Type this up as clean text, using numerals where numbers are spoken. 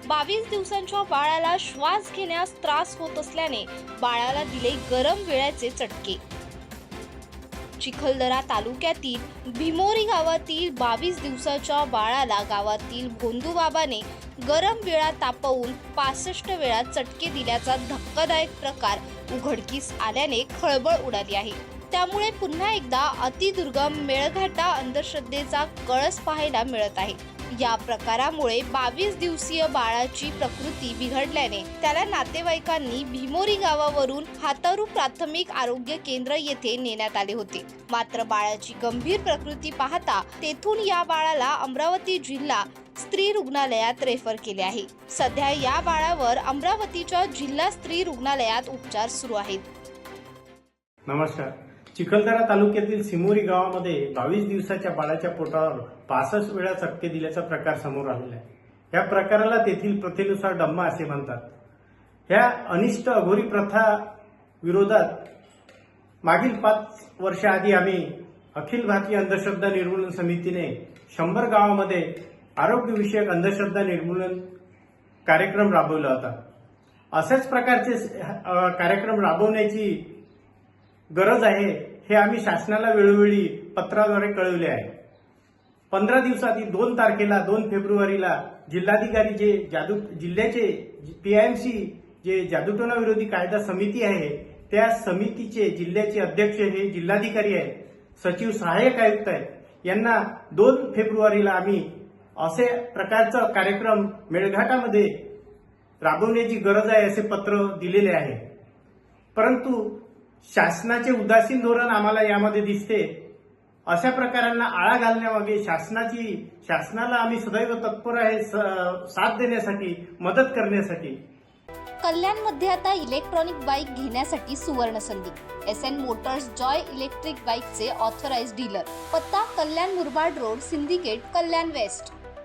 22 दिवसांच्या बाळाला श्वास घेण्यास त्रास होत असल्याने बाळाला दिले गरम वेळाचे चटके। चिखलदरा तालुक्यातील भिमोरी गावातील 22 दिवसाच्या बाळाला गावातील भोंदूबाबाने गरम वेळा तापवून 65 वेळा चटके दिल्याचा धक्कादायक प्रकार उघडकीस आल्याने खळबळ उडाली आहे। त्यामुळे पुन्हा एकदा अतिदुर्गम मेळघाटा अंधश्रद्धेचा कळस पाहायला मिळत आहे। या प्रकारामुळे 22 दिवसीय बाळाची प्रकृती बिघडल्याने त्याला नातेवाईकांनी भिमोरी गावावरून हातारू प्राथमिक आरोग्य केंद्र येथे नेण्यात आले होते। मात्र बाळाची गंभीर प्रकृती पाहता तेथून या बाळाला अमरावती जिल्हा स्त्री रुग्णालयात रेफर केले आहे। सध्या या बाळावर अमरावतीच्या जिल्हा स्त्री रुग्णालयात उपचार सुरू आहेत। नमस्कार। चिखलदरा तालुक्यातील सिमोरी गावामध्ये 22 दिवसाच्या बाळाच्या पोटावर 65 वेळा चटके दिल्याचा प्रकार समोर आलेला आहे। या प्रकाराला तेथील प्रथेनुसार डम्मा असे म्हणतात। ह्या अनिष्ट अघोरी प्रथा विरोधात मागील 5 वर्ष आधी आम्ही अखिल भारतीय अंधश्रद्धा निर्मूलन समितीने 100 गावामध्ये आरोग्यविषयक अंधश्रद्धा निर्मूलन कार्यक्रम राबवला होता। अशाच प्रकारचे कार्यक्रम राबवण्याची गरज आहे हे आम्ही शासनाला वेळोवेळी पत्राद्वारे कळवले आहे। 15 दिवसात 2 तारखेला 2 फेब्रुवारीला जिल्हाधिकारी जे जिल्ह्याचे PIMC जे जादूटोणा विरोधी कायदा समिती आहे त्या समितीचे जिल्ह्याचे अध्यक्ष हे जिल्हाधिकारी आहेत, सचिव सहाय्यक आयुक्त आहेत। यांना 2 फेब्रुवारीला आम्ही असे प्रकारचा कार्यक्रम मेळघाटामध्ये राबवण्याची गरज आहे असे पत्र दिलेले आहे। परंतु शासनाचे उदासीन धोरण आम्हाला यामध्ये दिसते। अशा प्रकारांना आळा घालण्यामागे शासनाला आम्ही सदैव तत्पर आहे साथ देण्यासाठी, मदत करण्यासाठी। कल्याणमध्ये आता इलेक्ट्रॉनिक बाईक घेण्यासाठी सुवर्ण संधी। SN मोटर्स जॉय इलेक्ट्रिक बाईकचे ऑथराइज्ड डीलर। पत्ता कल्याण मुरबाड रोड, सिंडिकेट, कल्याण वेस्ट।